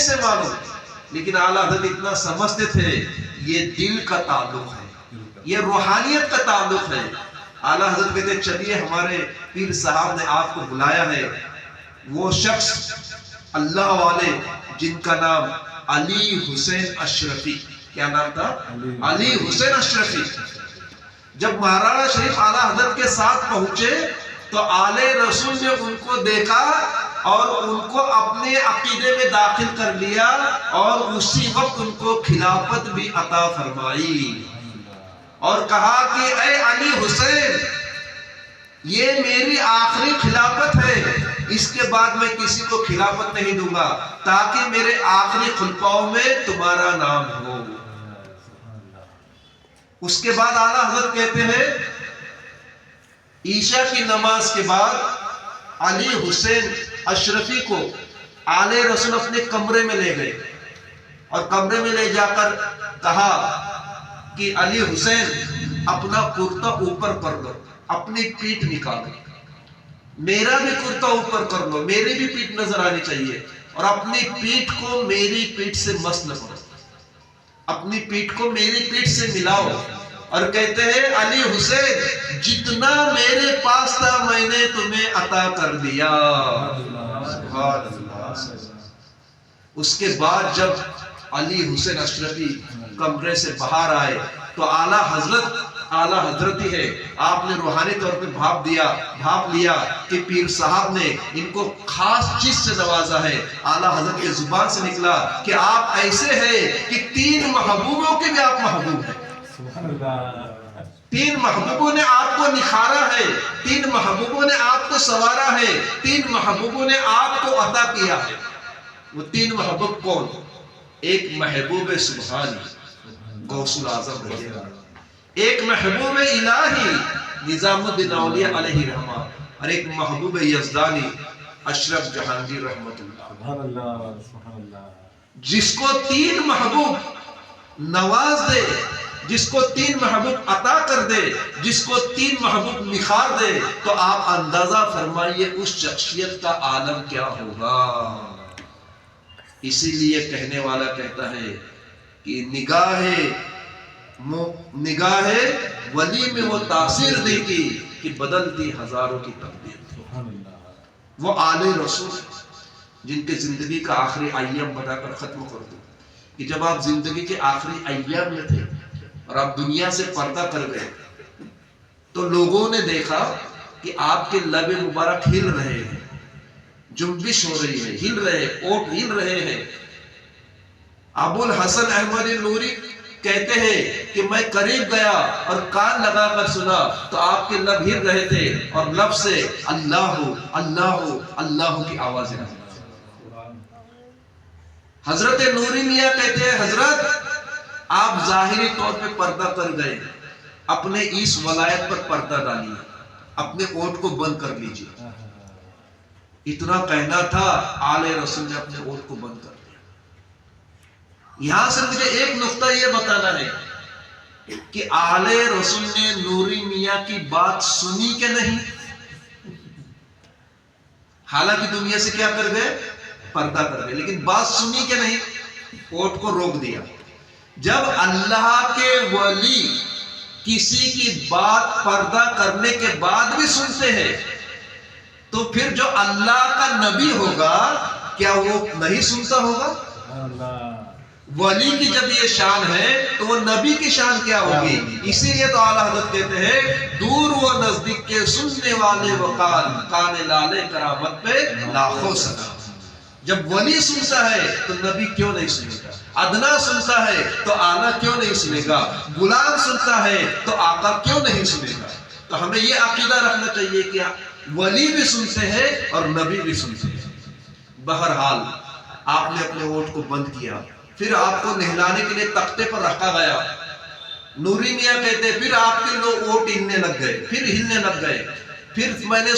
کیسے معلوم؟ لیکن اعلیٰ حضرت اتنا سمجھتے تھے یہ دل کا تعلق ہے، یہ روحانیت کا تعلق ہے۔ اعلیٰ حضرت کہتے چلیے ہمارے پیر صاحب نے آپ کو بلایا ہے۔ وہ شخص اللہ والے جن کا نام علی حسین اشرفی، کیا نام تھا؟ علی حسین اشرفی، جب مہاراجہ شریف اعلیٰ حضرت کے ساتھ پہنچے تو آل رسول نے ان کو دیکھا اور ان کو اپنے عقیدے میں داخل کر لیا اور اسی وقت ان کو خلافت بھی عطا فرمائی اور کہا کہ اے علی حسین، یہ میری آخری خلافت ہے، اس کے بعد میں کسی کو خلافت نہیں دوں گا تاکہ میرے آخری خلفاؤں میں تمہارا نام ہو۔ اس کے بعد اعلیٰ حضرت کہتے ہیں عشاء کی نماز کے بعد علی حسین اشرفی کو آل رسول اپنے کمرے میں لے گئے اور کمرے میں لے جا کر کہا کہ علی حسین اپنا کرتا اوپر کر لو، اپنی پیٹھ نکالو، میرا بھی کرتا اوپر کر لو، میری بھی پیٹھ نظر آنی چاہیے، اور اپنی پیٹھ کو میری پیٹھ سے مس نہ کرو، اپنی پیٹھ کو میری پیٹھ سے ملاؤ۔ اور کہتے ہیں علی حسین جتنا میرے پاس تھا میں نے تمہیں عطا کر دیا۔ سبحان اللہ۔ اس کے بعد جب علی حسین اشرفی کمرے سے باہر آئے تو اعلیٰ حضرت ہی ہے، آپ نے روحانی طور پہ بھاپ لیا کہ پیر صاحب نے ان کو خاص چیز سے نوازا ہے۔ اعلیٰ حضرت کے زبان سے نکلا کہ آپ ایسے ہیں کہ 3 محبوبوں کے بھی آپ محبوب ہیں، 3 محبوبوں نے آپ کو نکھارا ہے، 3 محبوبوں نے آپ کو سنوارا ہے، 3 محبوبوں نے آپ کو عطا کیا ہے۔ وہ 3 محبوب کون؟ ایک محبوب سبحانی غوث الاعظم رضی اللہ عنہ، ایک محبوب الہی نظام الدین اولیاء علیہ رحمہ، اور ایک محبوب یزدانی اشرف جہانگیر رحمت اللہ۔ سبحان اللہ، سبحان اللہ۔ جس کو 3 محبوب نواز دے، جس کو 3 محبوب عطا کر دے، جس کو 3 محبوب نکھار دے، تو آپ اندازہ فرمائیے اس شخصیت کا عالم کیا ہوگا۔ اسی لیے کہنے والا کہتا ہے کہ نگاہ ولی میں وہ تاثیر دی تھی کہ بدلتی ہزاروں کی تقدیر تھی۔ وہ آل رسول جن کے زندگی کا آخری ایام بتا کر ختم کر دوں کہ جب آپ زندگی کے آخری ایام میں تھے اور آپ دنیا سے پردہ کر گئے تو لوگوں نے دیکھا کہ آپ کے لب مبارک ہل رہے ہیں، جنبش ہو رہی ہے، ہل رہے، اوٹ ہل رہے ہیں۔ ابو الحسن احمد نوری کہتے ہیں کہ میں قریب گیا اور کان لگا کر سنا تو آپ کے لب ہل رہے تھے اور لب سے اللہ اللہ اللہ کی آوازیں آئی۔ حضرت نوری میاں کہتے ہیں حضرت آپ ظاہری طور پہ پردہ کر گئے، اپنے اس ولایت پر پردہ ڈالیے، اپنے اوٹ کو بند کر لیجیے۔ اتنا کہنا تھا، آل رسول نے اپنے اوٹ کو بند کر دیا۔ یہاں سے مجھے ایک نقطہ یہ بتانا ہے کہ آل رسول نے نوری میاں کی بات سنی کہ نہیں؟ حالانکہ دنیا سے کیا کر گئے؟ پردہ کر گئے، لیکن بات سنی کہ نہیں؟ اوٹ کو روک دیا۔ جب اللہ کے ولی کسی کی بات پردہ کرنے کے بعد بھی سنتے ہیں تو پھر جو اللہ کا نبی ہوگا کیا وہ نہیں سنتا ہوگا؟ ولی کی جب یہ شان ہے تو وہ نبی کی شان کیا ہوگی؟ اسی لیے تو اعلیٰ حضرت کہتے ہیں دور و نزدیک کے سننے والے وقال کان لالے کرامت پہ لاکھوں سنا۔ جب ولی سنتا ہے تو نبی کیوں نہیں سنے گا؟ ادنا سنتا ہے تو اعلیٰ کیوں نہیں سنے گا؟ غلام سنتا ہے تو آقا کیوں نہیں سنے گا؟ تو ہمیں یہ عقیدہ رکھنا چاہیے کہ ولی بھی سنتے ہیں اور نبی بھی سنتے ہیں۔ بہرحال آپ نے اپنے اوٹ کو بند کیا، پھر آپ کو نہلانے کے لیے تختے پر رکھا گیا۔ نوری میاں کہتے ہیں پھر آپ کے لوگ اوٹ ہلنے لگ گئے، پھر ہلنے لگ گئے، پھر میں نے